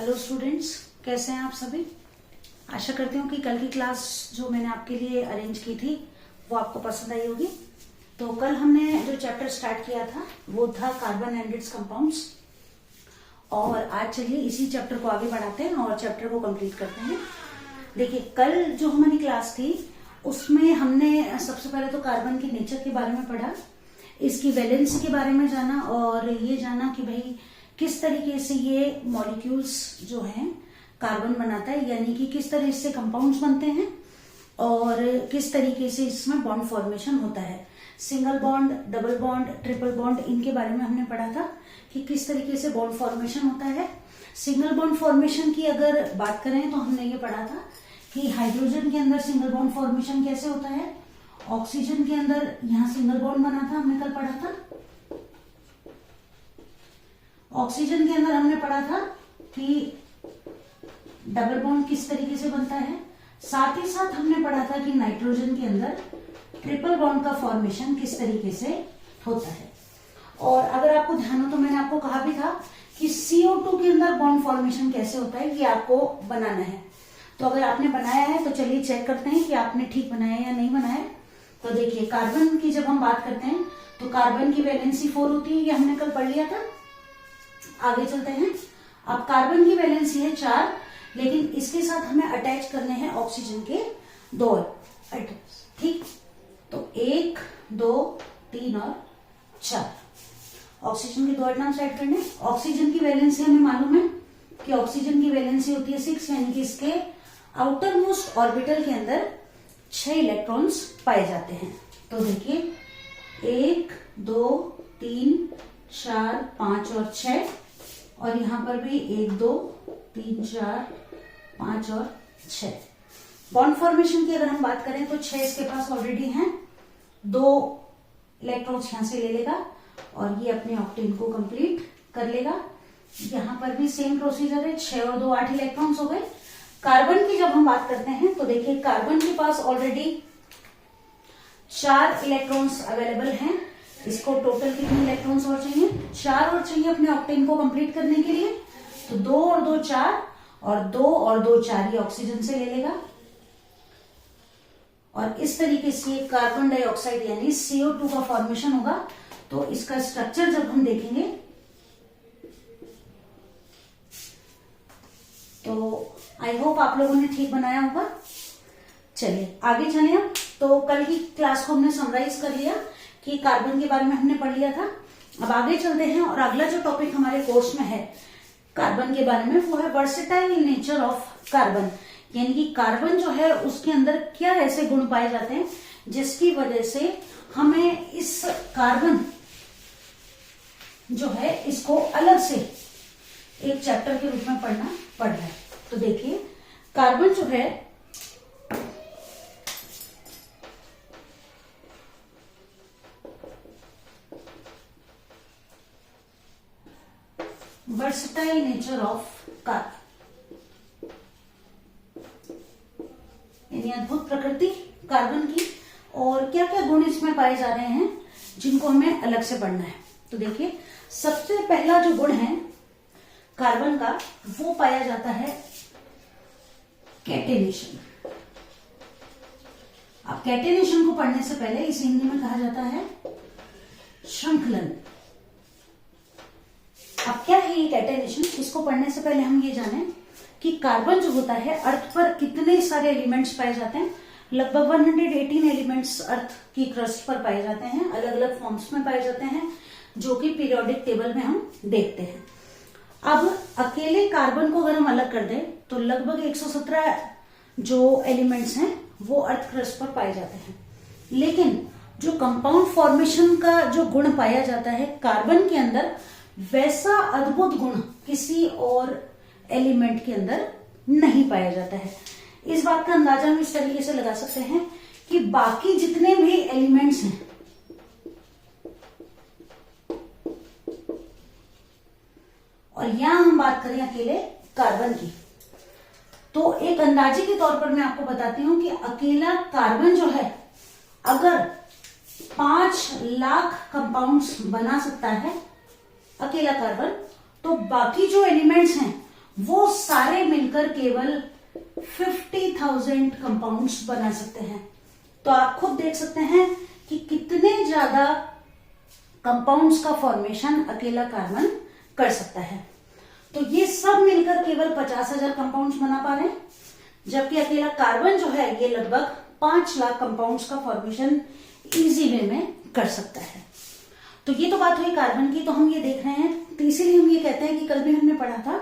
Hello students, कैसे हैं आप सभी। आशा करती हूँ कि कल की क्लास जो मैंने आपके लिए अरेंज की थी वो आपको पसंद आई होगी। तो कल हमने जो चैप्टर स्टार्ट किया था वो था कार्बन एंड इट्स कंपाउंड्स, और आज चलिए इसी चैप्टर को आगे बढ़ाते हैं और चैप्टर को कंप्लीट करते हैं। देखिए, कल जो हमारी क्लास थी उसमें हमने सबसे पहले तो कार्बन के नेचर के बारे में पढ़ा, इसकी वैलेंसी के बारे में जाना और ये जाना कि भाई किस तरीके से ये मॉलिक्यूल्स जो हैं कार्बन बनाता है, यानी कि किस तरह से कंपाउंड्स बनते हैं और किस तरीके से इसमें बॉन्ड फॉर्मेशन होता है। Single bond, double bond, triple bond, इनके बारे में हमने पढ़ा था कि किस तरीके से बॉन्ड फॉर्मेशन होता है। सिंगल बॉन्ड फॉर्मेशन की अगर बात करें तो हमने ये पढ़ा था कि हाइड्रोजन के अंदर सिंगल बॉन्ड फॉर्मेशन कैसे होता है, ऑक्सीजन के अंदर यहाँ सिंगल बॉन्ड बना था, हमने कल पढ़ा था। ऑक्सीजन के अंदर हमने पढ़ा था कि डबल बॉन्ड किस तरीके से बनता है। साथ ही साथ हमने पढ़ा था कि नाइट्रोजन के अंदर ट्रिपल बॉन्ड का फॉर्मेशन किस तरीके से होता है। और अगर आपको ध्यान हो तो मैंने आपको कहा भी था कि CO2 के अंदर बॉन्ड फॉर्मेशन कैसे होता है, ये आपको बनाना है। तो अगर आपने बनाया है तो चलिए चेक करते हैं कि आपने ठीक बनाया या नहीं बनाया। तो देखिए, कार्बन की जब हम बात करते हैं तो कार्बन की वैलेंसी 4 होती है, ये हमने कल पढ़ लिया था। आगे चलते हैं। अब कार्बन की वैलेंसी है 4, लेकिन इसके साथ हमें अटैच करने हैं ऑक्सीजन के 2 एटम्स, ठीक। तो 1, 2, 3 और 4 ऑक्सीजन के 2 एटम्स ऐड करने। ऑक्सीजन की वैलेंसी हमें मालूम है कि ऑक्सीजन की वैलेंसी होती है 6, यानी कि इसके आउटर मोस्ट ऑर्बिटल के अंदर 6 इलेक्ट्रॉन्स पाए जाते हैं। तो देखिए 1, 2, 3, 4, 5 और 6, और यहां पर भी 1, 2, 3, 4, 5 और 6। बॉन्ड फॉर्मेशन की अगर हम बात करें तो 6 इसके पास ऑलरेडी हैं, 2 इलेक्ट्रॉन्स यहां से ले लेगा और ये अपने ऑक्टेन को कंप्लीट कर लेगा। यहां पर भी सेम प्रोसीजर है, 6 और 2 8 इलेक्ट्रॉन्स हो गए। कार्बन की जब हम बात करते हैं तो देखिए कार्बन के पास ऑलरेडी 4 इलेक्ट्रॉन्स अवेलेबल हैं। इसको टोटल कितने इलेक्ट्रॉन्स और चाहिए? 4 और चाहिए अपने ऑक्टेन को कंप्लीट करने के लिए। तो 2 और 2 4, और 2 और 2 4 ये ऑक्सीजन से ले लेगा, और इस तरीके से कार्बन डाइऑक्साइड यानी CO2 का फॉर्मेशन होगा। तो इसका स्ट्रक्चर जब हम देखेंगे तो आई होप आप लोगों ने ठीक बनाया होगा। चलिए आगे चलें। अब तो कल की क्लास को हमने समराइज कर लिया कि कार्बन के बारे में हमने पढ़ लिया था। अब आगे चलते हैं और अगला जो टॉपिक हमारे कोर्स में है कार्बन के बारे में वो है वर्सेटाइल नेचर ऑफ कार्बन, यानी कि कार्बन जो है उसके अंदर क्या ऐसे गुण पाए जाते हैं जिसकी वजह से हमें इस कार्बन जो है इसको अलग से एक चैप्टर के रूप में पढ़ना पड़ रहा है। तो देखिए कार्बन जो है वर्सेटाइल नेचर ऑफ कार्बन, यानी अद्भुत प्रकृति कार्बन की, और क्या क्या गुण इसमें पाए जा रहे हैं जिनको हमें अलग से पढ़ना है। तो देखिए सबसे पहला जो गुण है कार्बन का वो पाया जाता है कैटेनेशन। अब कैटेनेशन को पढ़ने से पहले इसे हिंदी में कहा जाता है श्रृंखलन। अब क्या है ये कैटेनेशन? इसको पढ़ने से पहले हम ये जानें कि कार्बन जो होता है अर्थ पर कितने सारे एलिमेंट्स पाए जाते हैं। लगभग 118 एलिमेंट्स अर्थ की क्रस्ट पर पाए जाते हैं, अलग अलग फॉर्म्स में पाए जाते हैं, जो कि पीरियोडिक टेबल में हम देखते हैं। अब अकेले कार्बन को अगर हम अलग कर दें तो लगभग 117 जो एलिमेंट्स हैं वो अर्थ क्रस्ट पर पाए जाते हैं। लेकिन जो कंपाउंड फॉर्मेशन का जो गुण पाया जाता है कार्बन के अंदर, वैसा अद्भुत गुण किसी और एलिमेंट के अंदर नहीं पाया जाता है। इस बात का अंदाजा हम इस तरीके से लगा सकते हैं कि बाकी जितने भी एलिमेंट्स हैं और यहां हम बात करें अकेले कार्बन की, तो एक अंदाजे के तौर पर मैं आपको बताती हूं कि अकेला कार्बन जो है अगर 5 लाख कंपाउंड्स बना सकता है अकेला कार्बन, तो बाकी जो एलिमेंट्स हैं वो सारे मिलकर केवल 50,000 कंपाउंड्स बना सकते हैं। तो आप खुद देख सकते हैं कि कितने ज्यादा कंपाउंड्स का फॉर्मेशन अकेला कार्बन कर सकता है। तो ये सब मिलकर केवल 50,000 कंपाउंड्स बना पा रहे हैं, जबकि अकेला कार्बन जो है ये लगभग 5 लाख कंपाउंड्स का फॉर्मेशन इजी वे में कर सकता है। तो ये तो बात हुई कार्बन की। तो हम ये देख रहे हैं, तो इसीलिए हम ये कहते हैं कि कल भी हमने पढ़ा था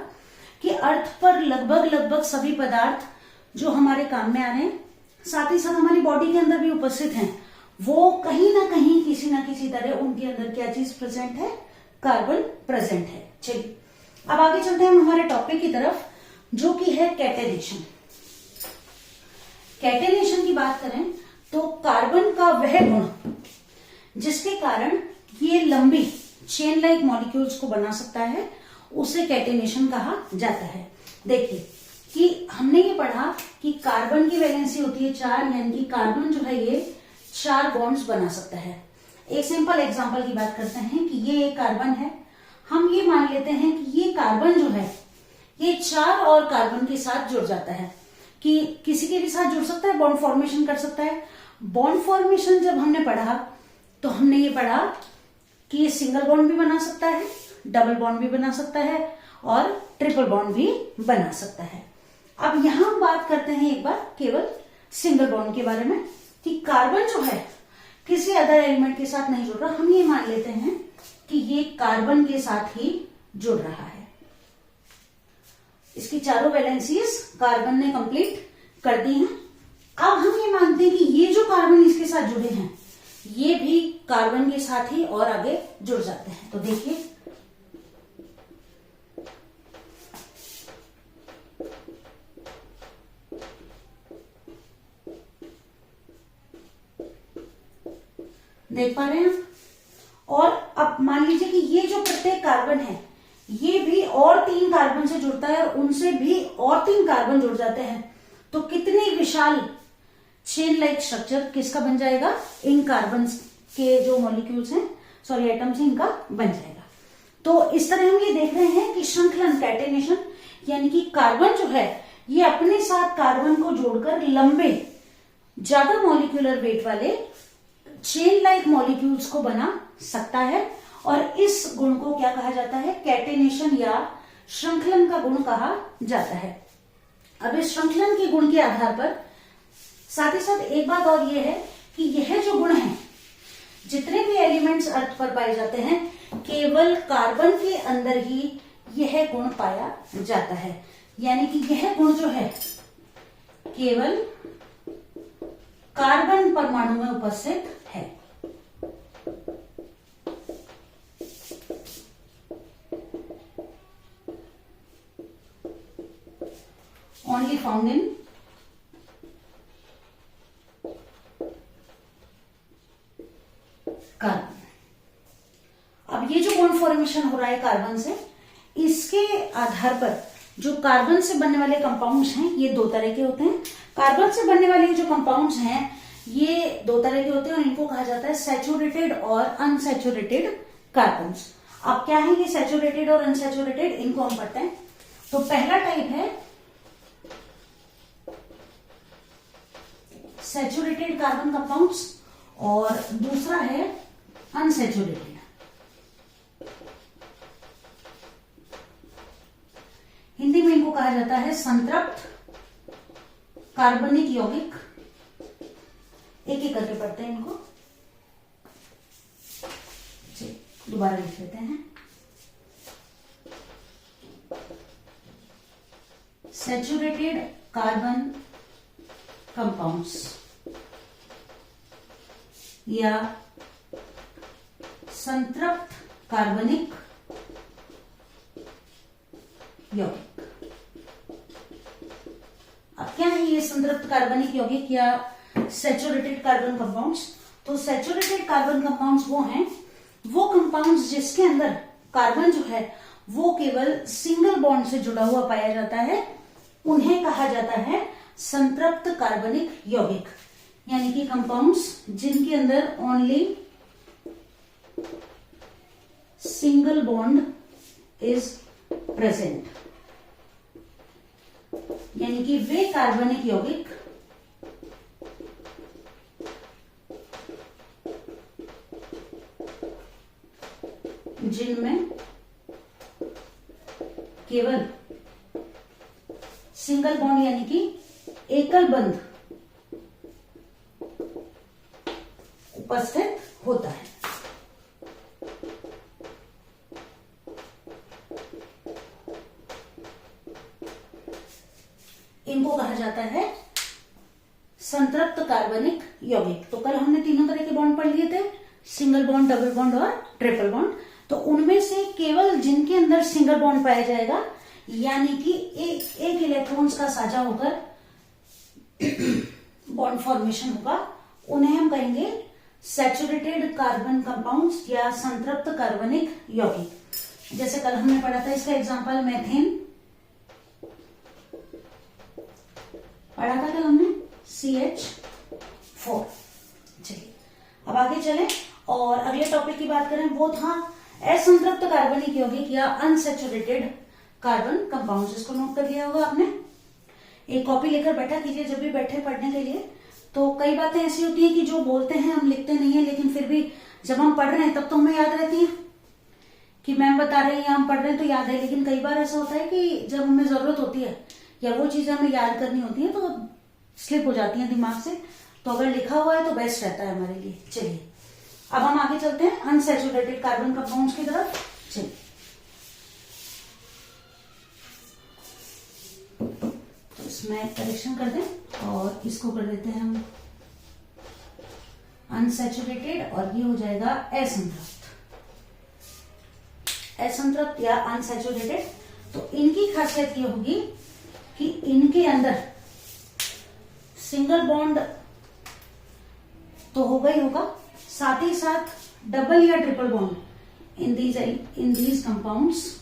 कि अर्थ पर लगभग सभी पदार्थ जो हमारे काम में आ रहे हैं, साथ ही साथ हमारी बॉडी के अंदर भी उपस्थित हैं, वो कहीं ना कहीं किसी ना किसी तरह उनके अंदर क्या चीज प्रेजेंट है, कार्बन प्रेजेंट है। चलिए अब आगे चलते हैं हम हमारे टॉपिक की तरफ, जो कि है कैटेनेशन। कैटेनेशन की बात करें तो कार्बन का वह गुण जिसके कारण ये लंबी चेन लाइक मॉलिक्यूल्स को बना सकता है, उसे कैटेनेशन कहा जाता है। देखिए कि हमने ये पढ़ा कि कार्बन की वैलेंसी होती है 4, यानी कि कार्बन जो है ये 4 बॉन्ड्स बना सकता है। एक सिंपल एग्जांपल की बात करते हैं कि ये एक कार्बन है, हम ये मान लेते हैं कि ये कार्बन जो है ये 4 और कार्बन के साथ जुड़ जाता है, कि किसी के भी साथ जुड़ सकता है, बॉन्ड फॉर्मेशन कर सकता है। बॉन्ड फॉर्मेशन जब हमने पढ़ा तो हमने ये पढ़ा कि ये सिंगल बॉन्ड भी बना सकता है, डबल बॉन्ड भी बना सकता है और ट्रिपल बॉन्ड भी बना सकता है। अब यहां हम बात करते हैं एक बार केवल सिंगल बॉन्ड के बारे में, कि कार्बन जो है किसी अदर एलिमेंट के साथ नहीं जुड़ रहा, हम ये मान लेते हैं कि ये कार्बन के साथ ही जुड़ रहा है। इसकी चारों वैलेंसीज कार्बन ने कंप्लीट कर दी हैं। अब हम ये मानते हैं कि ये जो कार्बन इसके साथ जुड़े हैं ये भी कार्बन के साथ ही और आगे जुड़ जाते हैं। तो देखिए देख पा रहे हैं आप। और अब मान लीजिए कि ये जो प्रत्येक कार्बन है ये भी और 3 कार्बन से जुड़ता है और उनसे भी और 3 कार्बन जुड़ जाते हैं, तो कितनी विशाल चेन लाइक स्ट्रक्चर किसका बन जाएगा, इन कार्बन के जो मॉलिक्यूल्स हैं, सॉरी एटम्स हैं, इनका बन जाएगा। तो इस तरह हम ये देख रहे हैं कि श्रृंखलन कैटेनेशन, यानी कि कार्बन जो है ये अपने साथ कार्बन को जोड़कर लंबे ज्यादा मॉलिक्यूलर वेट वाले चेन लाइक मॉलिक्यूल्स को बना सकता है, और इस गुण को क्या कहा जाता है, कैटेनेशन या श्रृंखलन का गुण कहा जाता है। अब इस श्रृंखलन के गुण के आधार पर साथ ही साथ एक बात और ये है कि यह जो गुण है, जितने भी एलिमेंट्स अर्थ पर पाए जाते हैं, केवल कार्बन के अंदर ही यह गुण पाया जाता है। यानी कि यह गुण जो है केवल कार्बन परमाणु में उपस्थित है। Only found in carbon. अब ये जो बॉन्ड फॉर्मेशन हो रहा है कार्बन से, इसके आधार पर जो कार्बन से बनने वाले कंपाउंड्स हैं ये 2 तरह के होते हैं। कार्बन से बनने वाले जो कंपाउंड्स हैं ये 2 तरह के होते हैं और इनको कहा जाता है सैचुरेटेड और अनसैचुरेटेड कार्बन्स। अब क्या है ये सैचुरेटेड और अनसैचुरेटेड, इनको हम पढ़ते हैं। तो पहला टाइप है सैचुरेटेड कार्बन कंपाउंड्स और दूसरा है अनसैचुरेटेड। हिंदी में इनको कहा जाता है संतृप्त कार्बनिक यौगिक। एक एक करके पढ़ते हैं इनको, दोबारा लिख लेते हैं। सैचुरेटेड कार्बन कंपाउंड्स या संतृप्त कार्बनिक यौगिक। अब क्या है ये संतृप्त कार्बनिक यौगिक या सैचुरेटेड कार्बन कंपाउंड्स? तो सैचुरेटेड कार्बन कंपाउंड्स वो कंपाउंड्स जिसके अंदर कार्बन जो है वो केवल सिंगल बॉन्ड से जुड़ा हुआ पाया जाता है, उन्हें कहा जाता है संतृप्त कार्बनिक यौगिक। यानी कि कंपाउंड्स जिनके अंदर only single bond is present, यानी कि वे कार्बनिक यौगिक जिनमें केवल सिंगल बॉन्ड यानी कि एकल बंध उपस्थित होता है। इनको कहा जाता है संतृप्त कार्बनिक यौगिक। तो कल हमने तीनों तरह के बॉन्ड पढ़ लिए थे, सिंगल बॉन्ड, डबल बॉन्ड और ट्रिपल बॉन्ड। तो उनमें से केवल जिनके अंदर सिंगल बॉन्ड पाया जाएगा, यानी कि एक इलेक्ट्रॉन्स का साझा होकर बॉन्ड फॉर्मेशन होगा, उन्हें हम कहेंगे सैचुरेटेड कार्बन कंपाउंड्स या संतृप्त कार्बनिक यौगिक। जैसे कल हमने पढ़ा था, इसका एग्जांपल मेथेन पढ़ा था कल हमने, CH4। चलिए अब आगे चलें और अगले टॉपिक की बात करें, वो था असंतृप्त कार्बनिक यौगिक या अनसैचुरेटेड कार्बन कंपाउंड्स। इसको नोट कर लिया होगा आपने। एक कॉपी लेकर बैठा कीजिए जब भी बैठे पढ़ने के लिए। तो कई बातें ऐसी होती है कि जो बोलते हैं हम लिखते नहीं है, लेकिन फिर भी जब हम पढ़ रहे हैं तब तो हमें याद रहती है कि मैम बता रहे हैं या हम पढ़ रहे हैं तो याद है। लेकिन कई बार ऐसा होता है कि जब हमें जरूरत होती है या वो चीजें हमें याद करनी होती है तो स्लिप हो जाती है दिमाग से। तो अगर लिखा हुआ है तो बेस्ट रहता है हमारे लिए। चलिए अब हम आगे चलते हैं अनसैचुरेटेड कार्बन कंपाउंड्स की तरफ। चलिए तो इसमें करेक्शन कर दें और इसको कर देते हैं हम अनसैचुरेटेड और ये हो जाएगा असंतृप्त। असंतृप्त या अनसैचुरेटेड, तो इनकी खासियत ये होगी कि इनके अंदर सिंगल बॉन्ड तो होगा ही होगा, साथ ही साथ डबल या triple bond in these compounds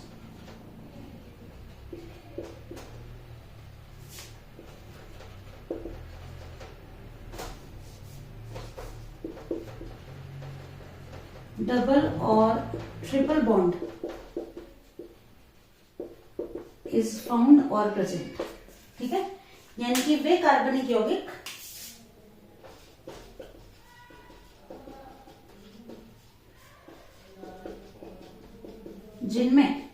double और ट्रिपल बॉन्ड इज फाउंड और प्रेजेंट। ठीक है, यानी कि वे कार्बनिक यौगिक जिनमें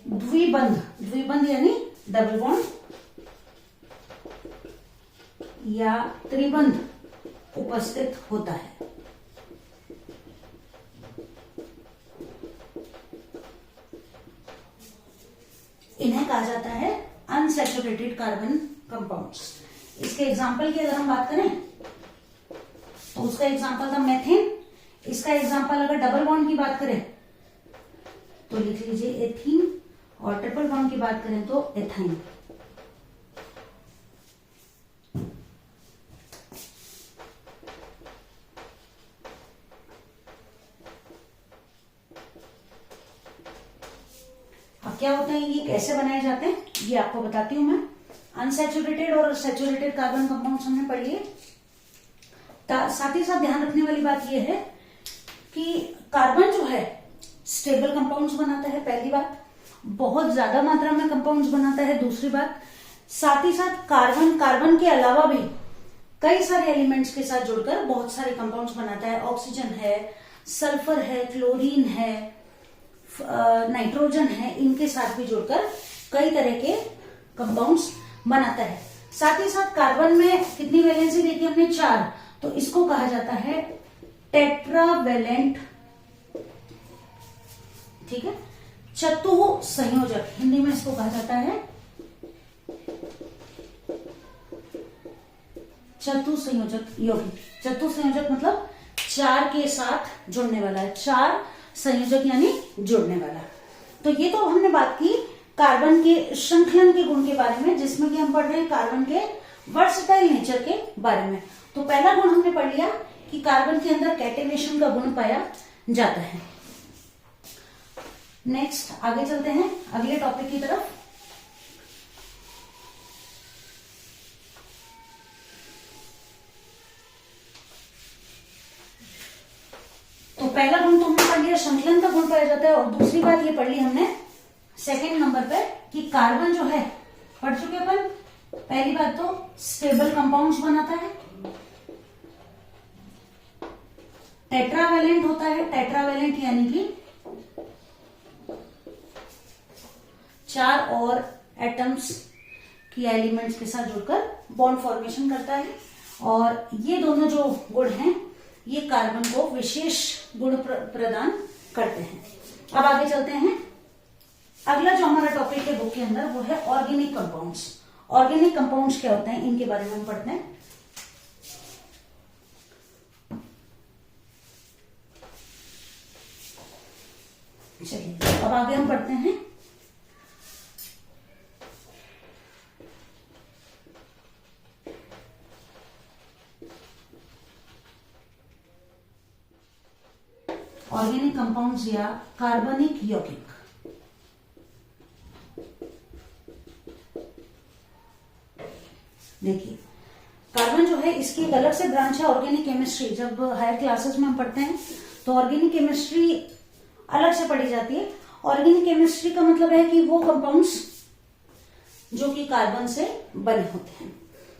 द्विबंध यानी डबल बॉन्ड या त्रिबंध उपस्थित होता है, इन्हें कहा जाता है अनसैचुरेटेड कार्बन कंपाउंड्स। इसके एग्जाम्पल की अगर हम बात करें तो उसका एग्जाम्पल था मेथेन। इसका एग्जाम्पल अगर डबल बॉन्ड की बात करें तो लिख लीजिए एथीन, और ट्रिपल बॉन्ड की बात करें तो एथाइन। अब क्या होते हैं, ये कैसे बनाए जाते हैं ये आपको बताती हूं मैं। अनसैचुरेटेड और सैचुरेटेड कार्बन कंपाउंड्स हमने पढ़ लिए। साथ ही साथ ध्यान रखने वाली बात यह है कि कार्बन जो है स्टेबल कंपाउंड्स बनाता है, पहली बात। बहुत ज्यादा मात्रा में कंपाउंड्स बनाता है, दूसरी बात। साथ ही साथ कार्बन के अलावा भी कई सारे एलिमेंट्स के साथ जुड़कर बहुत सारे कंपाउंड्स बनाता है। ऑक्सीजन है, सल्फर है, क्लोरीन है, नाइट्रोजन है, इनके साथ भी जुड़कर कई तरह के कंपाउंड्स बनाता है। साथ ही साथ कार्बन में कितनी वैलेंसी देखी हमने, 4। तो इसको कहा जाता है टेट्रावेलेंट। ठीक है, चतुः संयोजक, हिंदी में इसको कहा जाता है चतुः संयोजक यौगिक। चतुः संयोजक मतलब 4 के साथ जुड़ने वाला है, 4 संयोजक यानी जुड़ने वाला। तो ये तो हमने बात की कार्बन के श्रृंखलन के गुण के बारे में, जिसमें कि हम पढ़ रहे हैं कार्बन के वर्सटाइल नेचर के बारे में। तो पहला गुण हमने पढ़ लिया कि कार्बन के अंदर कैटेनेशन का गुण पाया जाता है। नेक्स्ट आगे चलते हैं अगले टॉपिक की तरफ। तो पहला गुण तो हमने पढ़ लिया, श्रृंखलन का गुण पाया जाता है। और दूसरी बात ये पढ़ ली हमने सेकेंड नंबर पे कि कार्बन जो है पढ़ चुके अपन। पहली बात तो स्टेबल कंपाउंड्स बनाता है, टेट्रावेलेंट होता है। टेट्रावेलेंट यानी कि 4 और एटम्स की एलिमेंट्स के साथ जुड़कर बॉन्ड फॉर्मेशन करता है। और ये दोनों जो गुण हैं ये कार्बन को विशेष गुण प्रदान करते हैं। अब आगे चलते हैं। अगला जो हमारा टॉपिक है बुक के अंदर वो है ऑर्गेनिक कंपाउंड्स। ऑर्गेनिक कंपाउंड्स क्या होते हैं इनके बारे में हम पढ़ते हैं। चलिए अब आगे हम पढ़ते हैं। ऑर्गेनिक कंपाउंड्स या कार्बनिक यौगिक। देखिए कार्बन जो है इसकी एक अलग से ब्रांच है ऑर्गेनिक केमिस्ट्री। जब हायर क्लासेस में हम पढ़ते हैं तो ऑर्गेनिक केमिस्ट्री अलग से पढ़ी जाती है। ऑर्गेनिक केमिस्ट्री का मतलब है कि वो कंपाउंड्स जो कि कार्बन से बने होते हैं।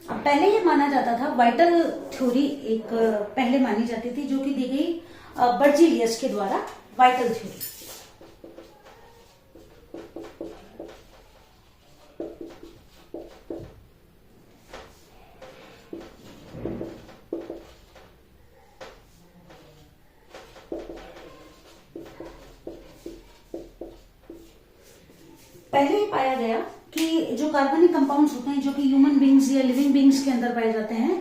अब पहले ये माना जाता था, वाइटल थ्योरी एक पहले मानी जाती थी जो कि दी गई बर्जीलियस के द्वारा, वाइटल थ्योरी। पहले ही पाया गया कि जो कार्बनिक कंपाउंड्स होते हैं जो कि ह्यूमन बींग्स या लिविंग बींग्स के अंदर पाए जाते हैं,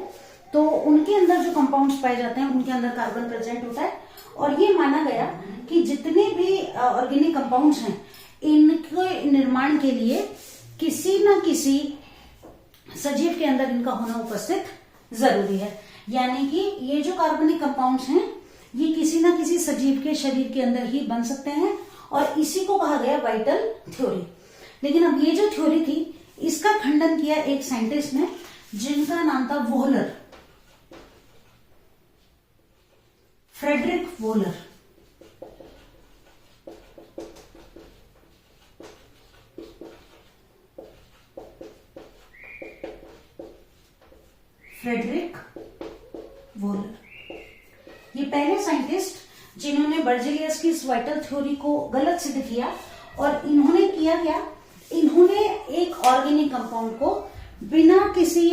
तो उनके अंदर जो कंपाउंड्स पाए जाते हैं उनके अंदर कार्बन प्रेजेंट होता है। और ये माना गया कि जितने भी ऑर्गेनिक कंपाउंड्स हैं इनके निर्माण के लिए किसी न किसी सजीव के अंदर इनका होना उपस्थित जरूरी है। यानी कि ये जो कार्बनिक कंपाउंड्स हैं ये किसी न किसी सजीव के शरीर के अंदर ही बन सकते हैं और इसी को कहा गया वाइटल थ्योरी। लेकिन अब ये जो थ्योरी थी इसका खंडन किया एक साइंटिस्ट ने जिनका नाम था Wohler, Friedrich Wohler. Friedrich Wohler ये पहले साइंटिस्ट जिन्होंने बर्जीलियस की इस वाइटल थ्योरी को गलत सिद्ध किया। और इन्होंने किया क्या, इन्होंने एक ऑर्गेनिक कंपाउंड को बिना किसी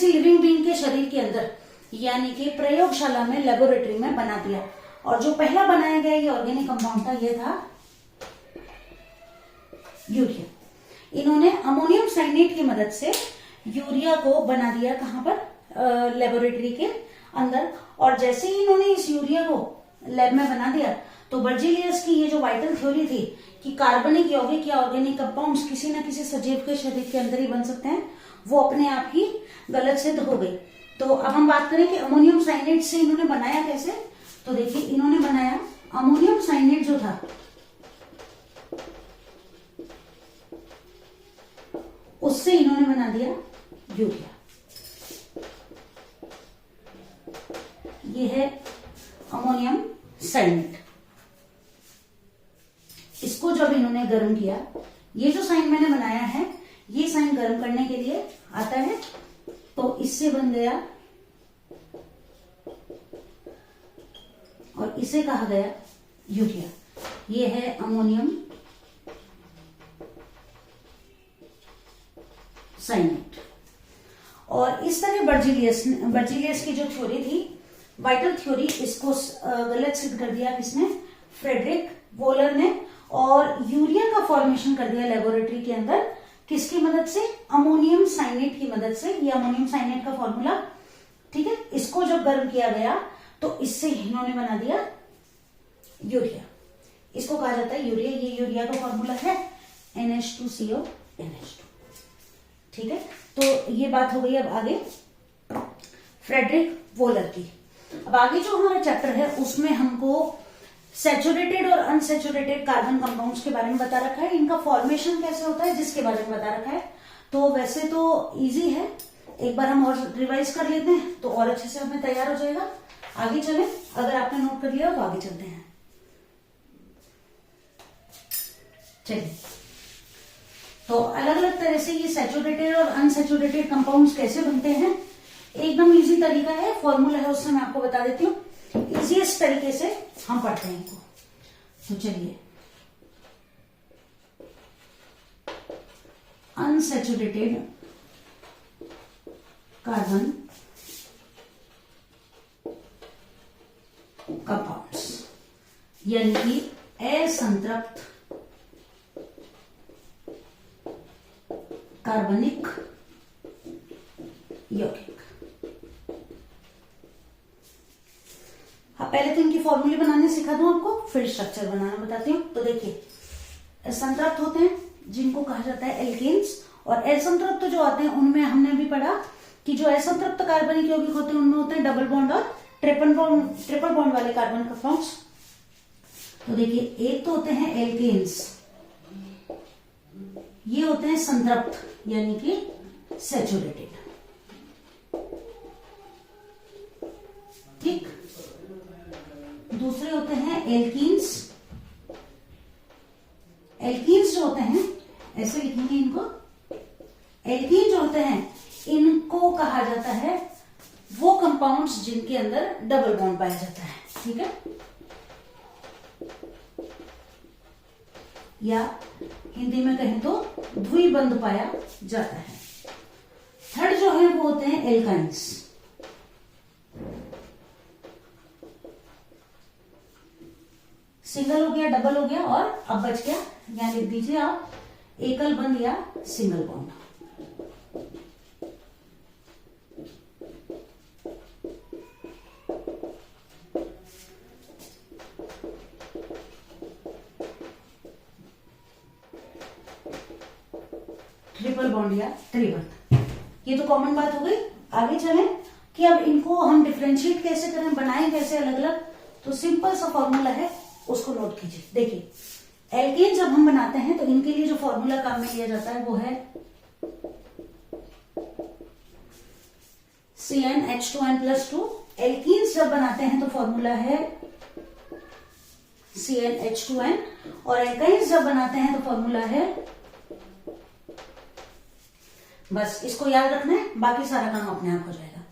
लिविंग बीइंग के शरीर के अंदर यानी कि प्रयोगशाला में, लेबोरेटरी में बना दिया। और जो पहला बनाया गया ये ऑर्गेनिक कंपाउंड था ये था यूरिया। इन्होंने अमोनियम साइनेट की मदद से यूरिया को बना दिया, कहां पर, लेबोरेटरी के अंदर। और जैसे ही इन्होंने इस यूरिया को लैब में बना दिया तो बर्जीलियस की ये जो वाइटल थ्योरी थी कि कार्बनिक यौगिक या ऑर्गेनिक कंपाउंड्स किसी न किसी सजीव के शरीर के अंदर ही बन सकते हैं, वो अपने आप ही गलत सिद्ध हो गई। तो अब हम बात करें कि अमोनियम साइनेट से इन्होंने बनाया कैसे। तो देखिए इन्होंने बनाया अमोनियम साइनेट जो था उससे इन्होंने बना दिया यूरिया। ये है अमोनियम साइनेट। इसको जब इन्होंने गर्म किया, ये जो साइन मैंने बनाया है ये साइन गर्म करने के लिए आता है, तो इससे बन गया और इसे कहा गया यूरिया। ये है अमोनियम साइनेट। और इस तरह बर्जीलियस की जो थ्योरी थी वाइटल थ्योरी, इसको गलत सिद्ध कर दिया किसने, फ्रेडरिक वोहलर ने। और यूरिया का फॉर्मेशन कर दिया लेबोरेटरी के अंदर, किसकी मदद से, अमोनियम साइनेट की मदद से। ये अमोनियम साइनेट का फॉर्मूला, ठीक है। इसको जब गर्म किया गया तो इससे इन्होंने बना दिया यूरिया। इसको कहा जाता है यूरिया। ये यूरिया का फॉर्मूला है NH2CO NH2, ठीक है। तो ये बात हो गई। अब आगे फ्रेडरिक वोहलर की। अब आगे जो हमारा चैप्टर है उसमें हमको सैचुरेटेड और अनसैचुरेटेड कार्बन कंपाउंड्स के बारे में बता रखा है, इनका फॉर्मेशन कैसे होता है जिसके बारे में बता रखा है। तो वैसे तो इजी है, एक बार हम और रिवाइज कर लेते हैं तो और अच्छे से हमें तैयार हो जाएगा। आगे चलें, अगर आपने नोट कर लिया तो आगे चलते हैं। चलिए तो अलग अलग तरह से ये सैचुरेटेड और अनसैचुरेटेड कंपाउंड्स कैसे बनते हैं, एकदम इजी तरीका है, फॉर्मूला है, उससे मैं आपको बता देती हूँ। इजीएस्ट तरीके से हम पढ़ते हैं इनको। तो चलिए, अनसैचुरेटेड कार्बन कंपाउंड्स यानी कि असंतृप्त कार्बनिक यौगिक। हाँ, पहले तो इनकी फॉर्मूले बनाने सिखा दूं आपको, फिर स्ट्रक्चर बनाना बताती हूँ। तो देखिए, संतृप्त होते हैं जिनको कहा जाता है एल्केन्स, और असंतृप्त जो आते हैं उनमें हमने अभी पढ़ा कि जो असंतृप्त कार्बनिक यौगिक होते हैं उनमें होते हैं डबल बॉन्ड और ट्रिपल बॉन्ड वाले कार्बन कंपाउंड्स। तो देखिए, एक तो होते हैं एल्केन्स, ये होते हैं संतृप्त यानी कि सैचुरेटेड, ठीक। दूसरे होते हैं एल्कीन्स। एल्कीन्स जो होते हैं, ऐसे लिखेंगे इनको, एल्कीन जो होते हैं इनको कहा जाता है वो कंपाउंड्स जिनके अंदर डबल बॉन्ड पाया जाता है, ठीक है, या हिंदी में कहें तो द्विबंध पाया जाता है। थर्ड जो है वो होते हैं एल्काइंस। सिंगल हो गया, डबल हो गया, और अब बच गया, यहां लिख दीजिए आप, एकल बंध या सिंगल बॉन्ड। ट्रिपल बॉन्ड या त्रिबंध, ये तो कॉमन बात हो गई। आगे चलें कि अब इनको हम डिफरेंशिएट कैसे करें, बनाएं कैसे अलग अलग। तो सिंपल सा फॉर्मूला है, उसको नोट कीजिए। देखिए, एल्केन जब हम बनाते हैं तो इनके लिए जो फॉर्मूला काम में लिया जाता है वो है CnH2n+2। एल्कीन्स जब बनाते हैं तो फॉर्मूला है CnH2n, और एल्काइंस जब बनाते हैं तो फॉर्मूला है, बस इसको याद रखना है, बाकी सारा काम अपने आप हो जाएगा,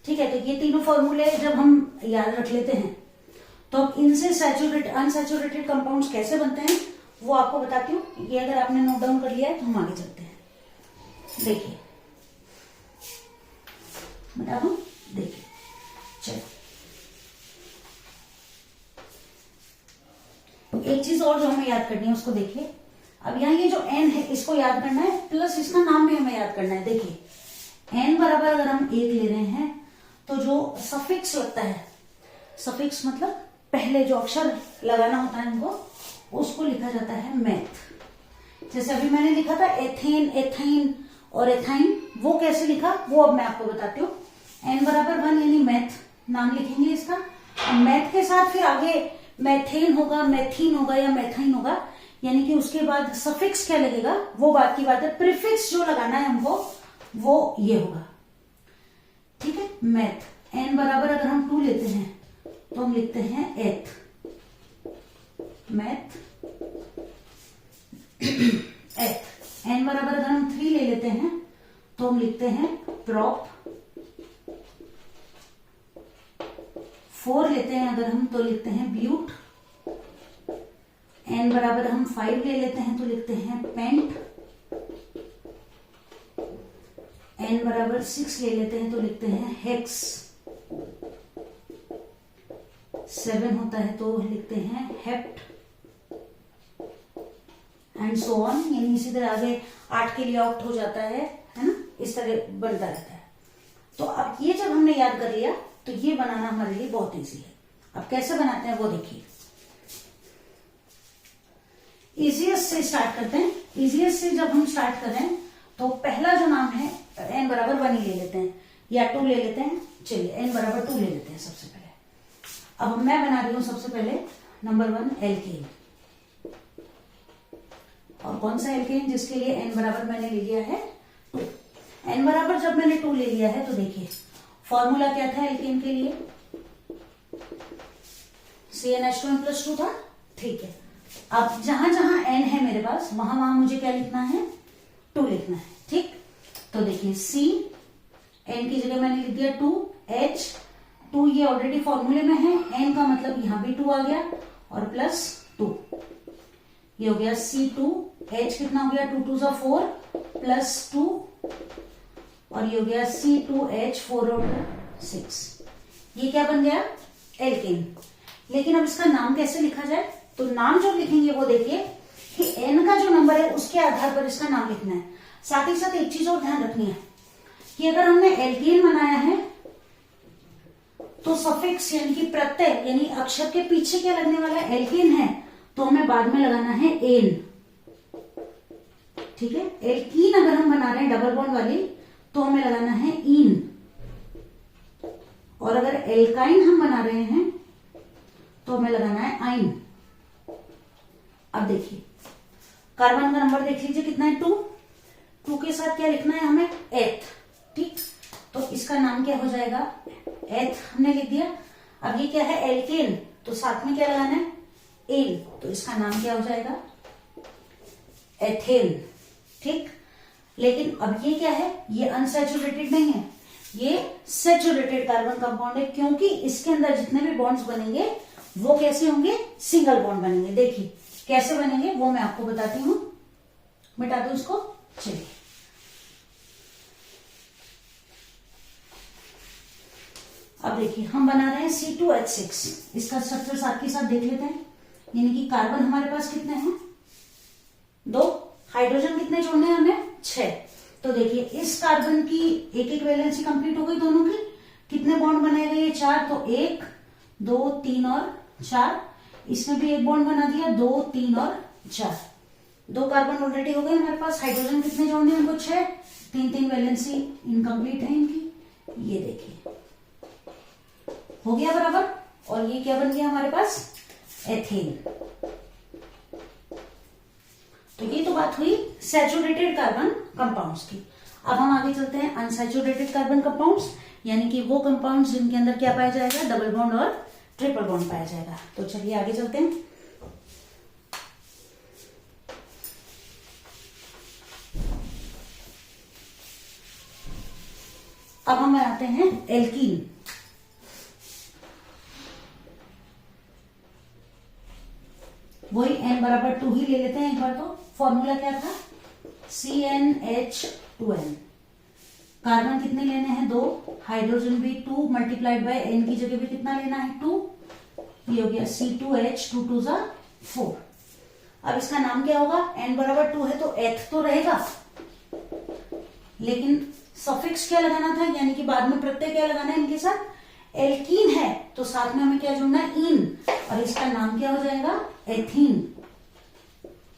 ठीक है। तो ये तीनों फॉर्मूले जब हम याद रख लेते हैं तो अब इनसे सैचुरेटेड अनसैचुरेटेड कंपाउंड्स कैसे बनते हैं वो आपको बताती हूँ। ये अगर आपने नोट डाउन कर लिया है तो हम आगे चलते हैं। देखिए, बता दूं, देखिए, चलो एक चीज और जो हमें याद करनी है उसको देखिए। अब यहाँ ये जो n है इसको याद करना है, प्लस इसका नाम भी हमें याद करना है। देखिए, n बराबर अगर हम 1 ले रहे हैं तो जो सफिक्स लगता है, सफिक्स मतलब पहले जो अक्षर लगाना होता है इनको, उसको लिखा जाता है मैथ। जैसे अभी मैंने लिखा था एथेन, एथाइन और एथाइन, वो कैसे लिखा वो अब मैं आपको बताती हूँ। n बराबर 1 यानी मैथ नाम लिखेंगे इसका, और मैथ के साथ फिर आगे मैथेन होगा, मैथीन होगा या मैथाइन होगा, यानी कि उसके बाद सफिक्स क्या लगेगा वो बात की बात है। प्रीफिक्स जो लगाना है हमको वो ये होगा, ठीक है। मैथ n बराबर अगर हम 2 लेते हैं तो हम लिखते हैं एथ, मैथ एथ। n बराबर अगर हम 3 ले लेते हैं तो हम लिखते हैं प्रॉप। 4 लेते हैं अगर हम तो लिखते हैं ब्यूट। n बराबर हम 5 ले लेते हैं तो लिखते हैं पेंट। n बराबर 6 ले लेते हैं तो लिखते हैं हेक्स। 7 होता है तो लिखते हैं हेप्ट, एंड सो ऑन, यानी इसी तरह आगे 8 के लिए ऑप्ट हो जाता है ना, इस तरह बनता रहता है। तो अब ये जब हमने याद कर लिया तो ये बनाना हमारे लिए बहुत इजी है। अब कैसे बनाते हैं वो देखिए। इजीएस्ट से स्टार्ट करते हैं। इजीएस्ट से जब हम स्टार्ट करें तो पहला जो नाम है n बराबर 1 ही ले लेते हैं या 2 ले लेते हैं। चलिए, n बराबर 2 ले लेते हैं सबसे पहले। अब मैं बना रही हूं सबसे पहले नंबर 1 एल्केन। और कौन सा एल्केन? जिसके लिए n बराबर मैंने ले लिया है 2। n बराबर जब मैंने 2 ले लिया है तो देखिए फॉर्मूला क्या था एल्केन के लिए, CnH2n+2 था, ठीक है। अब जहां जहां n है मेरे पास वहां वहां मुझे क्या लिखना है, लिखना है, ठीक। तो देखिए C, N की जगह मैंने लिख दिया 2, H, 2 ये ऑलरेडी फॉर्मूले में है, N का मतलब यहां भी 2 आ गया और प्लस 2, ये हो गया C2, H कितना हो गया 2 2 जा 4 प्लस 2 और ये हो गया C2H 4 और 6। ये क्या बन गया? एल्केन। लेकिन अब इसका नाम कैसे लिखा जाए? तो नाम जो लिखेंगे वो देखिए कि N का जो नंबर है उसके आधार पर इसका नाम लिखना है। साथ ही साथ एक चीज और ध्यान रखनी है कि अगर हमने एल्केन बनाया है तो सफिक्स यानी कि प्रत्यय यानी अक्षर के पीछे क्या लगने वाला है? एल्केन है तो हमें बाद में लगाना है एन, ठीक है। एल्कीन अगर हम बना रहे हैं डबल बॉन्ड वाली तो हमें लगाना है इन, और अगर एल्काइन हम बना रहे हैं तो हमें लगाना है आइन। अब देखिए कार्बन का नंबर देख लीजिए कितना है 2, 2 के साथ क्या लिखना है हमें? एथ, ठीक। तो इसका नाम क्या हो जाएगा? एथ हमने लिख दिया। अब ये क्या है? एल्केन, तो साथ में क्या लगाना है? एन, तो इसका नाम क्या हो जाएगा? एथेन, ठीक। लेकिन अब ये क्या है? ये अनसैचुरेटेड नहीं है, ये सैचुरेटेड कार्बन कंपाउंड है, क्योंकि इसके अंदर जितने भी बॉन्ड्स बनेंगे वो कैसे होंगे? सिंगल बॉन्ड बनेंगे। देखिए कैसे बनेंगे वो मैं आपको बताती हूं, मिटा दो इसको। चलिए अब देखिए हम बना रहे हैं C2H6, इसका स्ट्रक्चर साथ के साथ देख लेते हैं। यानी कि कार्बन हमारे पास कितने हैं? 2, हाइड्रोजन कितने जोड़ने हैं हमें? 6। तो देखिए इस कार्बन की एक एक वैलेंसी कंप्लीट हो गई दोनों की। कितने बॉन्ड बनाए गए? 4, तो 1 2 3 और 4। इसमें भी एक बॉन्ड बना दिया, 2 3 और 4। 2 कार्बन ऑलरेडी हो गए हमारे पास। हाइड्रोजन कितने जोड़ने हैं उनको? 6, 3 वैलेंसी इनकम्प्लीट है इनकी। ये देखिए हो गया बराबर, और ये क्या बन गया हमारे पास? एथेन। तो ये तो बात हुई सैचुरेटेड कार्बन कंपाउंड्स की। अब हम आगे चलते हैं अनसैचुरेटेड कार्बन कंपाउंड्स, यानी कि वो कंपाउंड्स जिनके अंदर क्या पाया जाएगा? डबल बॉन्ड और ट्रिपल बॉन्ड पाया जाएगा। तो चलिए आगे चलते हैं। अब हम बनाते हैं एल्कीन। वही n बराबर 2 ही ले लेते हैं एक बार। तो फॉर्मूला क्या था? CnH2n। कार्बन कितने लेने हैं? 2, हाइड्रोजन भी 2 मल्टीप्लाइड बाय n की जगह भी कितना लेना है? 2। ये हो गया C2H 2 2 जा 4। अब इसका नाम क्या होगा? n बराबर 2 है तो एथ तो रहेगा, लेकिन सफिक्स क्या लगाना था? यानी कि बाद में प्रत्यय क्या लगाना है इनके साथ? एल्कीन है तो साथ में हमें क्या जोड़ना है? इन, और इसका नाम क्या हो जाएगा? एथीन।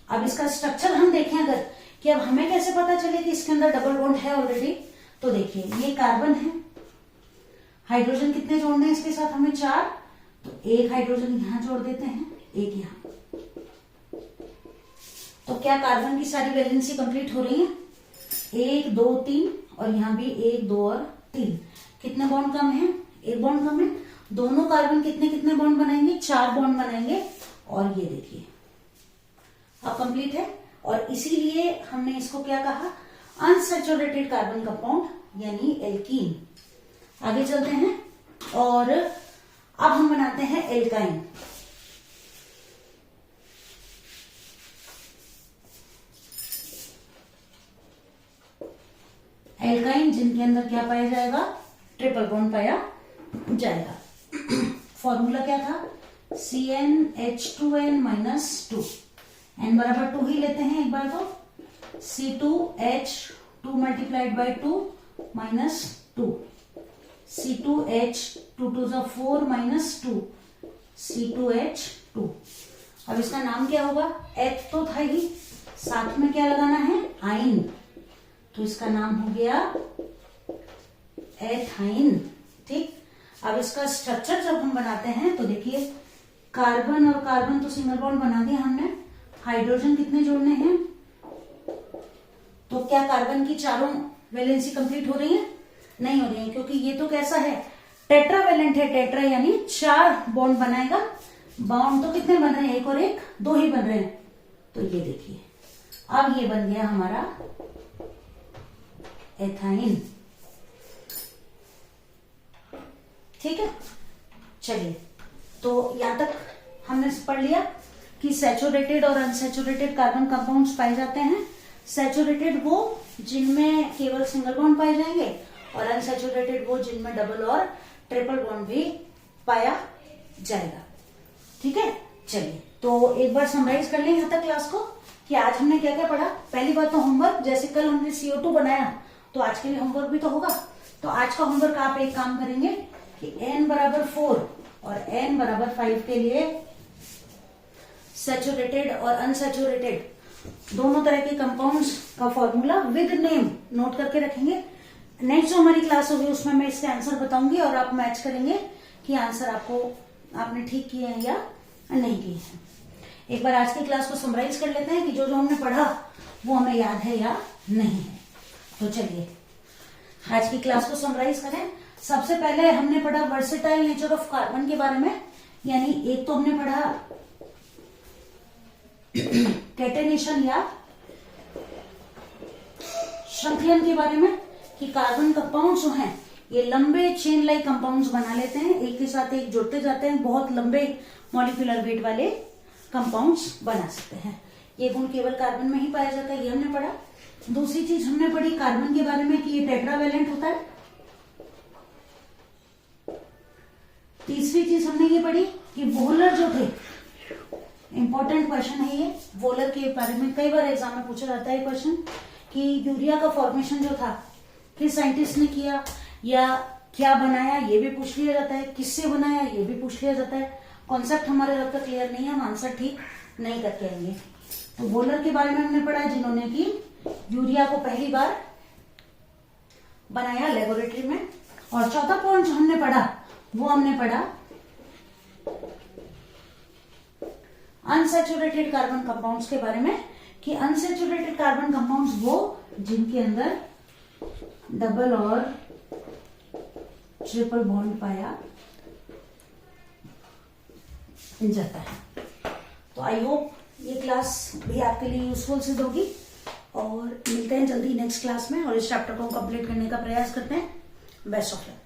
अब इसका स्ट्रक्चर हम देखें अगर कि अब हमें कैसे पता चले कि इसके अंदर डबल बॉन्ड है ऑलरेडी। तो देखिए ये कार्बन है, हाइड्रोजन कितने जोड़ने हैं इसके साथ हमें? 4, तो एक हाइड्रोजन यहां जोड़ देते हैं, एक यहां। तो क्या कार्बन की सारी वैलेंसी कंप्लीट हो रही है? 1 2 3, और यहां भी 1 2 और 3। कितने बॉन्ड कम है? एक बॉन्ड कम है। दोनों कार्बन कितने कितने बॉन्ड बनाएंगे? 4 बॉन्ड बनाएंगे, और ये देखिए अब कंप्लीट है। और इसीलिए हमने इसको क्या कहा? अनसैचुरेटेड कार्बन कंपाउंड यानी एल्कीन। आगे चलते हैं और अब हम बनाते हैं एल्काइन। एल्काइन जिनके अंदर क्या पाया जाएगा? ट्रिपल बॉन्ड पाया जाएगा। फॉर्मूला क्या था? CnH2n -2। n बराबर 2 ही लेते हैं एक बार। तो C2H 2 मल्टीप्लाइड बाई 2 -2, C2H 2 2 जा 4 -2, C2H2। अब इसका नाम क्या होगा? एथ तो था ही, साथ में क्या लगाना है? आइन, तो इसका नाम हो गया एथाइन, ठीक। अब इसका स्ट्रक्चर जब हम बनाते हैं तो देखिए कार्बन और कार्बन तो सिंगल बॉन्ड बना दिया हमने। हाइड्रोजन कितने जोड़ने हैं? तो क्या कार्बन की चारों वैलेंसी कंप्लीट हो रही है? नहीं हो रही है, क्योंकि ये तो कैसा है? टेट्रावेलेंट है। टेट्रा यानी 4 बॉन्ड बनाएगा। बॉन्ड तो कितने बन रहे हैं? 1 और 1 2 ही बन रहे हैं। तो ये देखिए अब ये बन गया हमारा एथाइन। ठीक है, चलिए तो यहां तक हमने पढ़ लिया कि सैचुरेटेड और अनसैचुरेटेड कार्बन कंपाउंड्स पाए जाते हैं। सैचुरेटेड वो जिनमें केवल सिंगल बॉन्ड पाए जाएंगे और अनसैचुरेटेड वो जिनमें डबल और ट्रिपल बॉन्ड भी पाया जाएगा। ठीक है, चलिए तो एक बार समराइज कर लें यहां तक क्लास को कि आज हमने क्या क्या पढ़ा। पहली बात तो होमवर्क, जैसे कल हमने CO2 बनाया तो आज के लिए होमवर्क भी तो होगा। तो आज का होमवर्क आप एक काम करेंगे कि n बराबर 4 और n बराबर 5 के लिए सैचुरेटेड और अनसैचुरेटेड दोनों तरह के कंपाउंड्स का फॉर्मूला विद नेम नोट करके रखेंगे। नेक्स्ट जो हमारी क्लास होगी उसमें मैं इसके आंसर बताऊंगी और आप मैच करेंगे कि आंसर आपने ठीक किए हैं या नहीं किए हैं। एक बार आज की क्लास को समराइज कर लेते हैं कि जो जो हमने पढ़ा वो हमें याद है या नहीं है। तो चलिए आज की क्लास को समराइज करें। सबसे पहले हमने पढ़ा वर्सेटाइल नेचर ऑफ कार्बन के बारे में, यानी एक तो हमने पढ़ा कैटेनेशन या श्रृंखलन के बारे में कि कार्बन कंपाउंड जो हैं ये लंबे चेन लाइक कंपाउंड्स बना लेते हैं, एक के साथ एक जुड़ते जाते हैं, बहुत लंबे मॉलिक्यूलर वेट वाले कंपाउंड्स बना सकते हैं। ये गुण केवल कार्बन में ही पाया जाता है, ये हमने पढ़ा। दूसरी चीज हमने पढ़ी कार्बन के बारे में कि ये टेट्रावैलेंट होता है। तीसरी चीज हमने ये पढ़ी कि वोलर जो थे, इंपॉर्टेंट क्वेश्चन है ये, वोलर के बारे में कई बार एग्जाम में पूछा जाता है क्वेश्चन कि यूरिया का फॉर्मेशन जो था किस साइंटिस्ट ने किया या क्या बनाया, ये भी पूछ लिया जाता है। किससे बनाया ये भी पूछ लिया जाता है। कॉन्सेप्ट हमारे जब तक क्लियर नहीं है हम आंसर ठीक नहीं करके आएंगे। तो वोलर के बारे में हमने पढ़ा जिन्होंने कि यूरिया को पहली बार बनाया लेबोरेटरी में। और चौथा पॉइंट जो हमने पढ़ा वो हमने पढ़ा अनसैचुरेटेड कार्बन कंपाउंड्स के बारे में कि अनसैचुरेटेड कार्बन कंपाउंड्स वो जिनके अंदर डबल और ट्रिपल बॉन्ड पाया जाता है। तो आई होप ये क्लास भी आपके लिए यूजफुल सिद्ध होगी और मिलते हैं जल्दी नेक्स्ट क्लास में और इस चैप्टर को कंप्लीट करने का प्रयास करते हैं। Best of luck.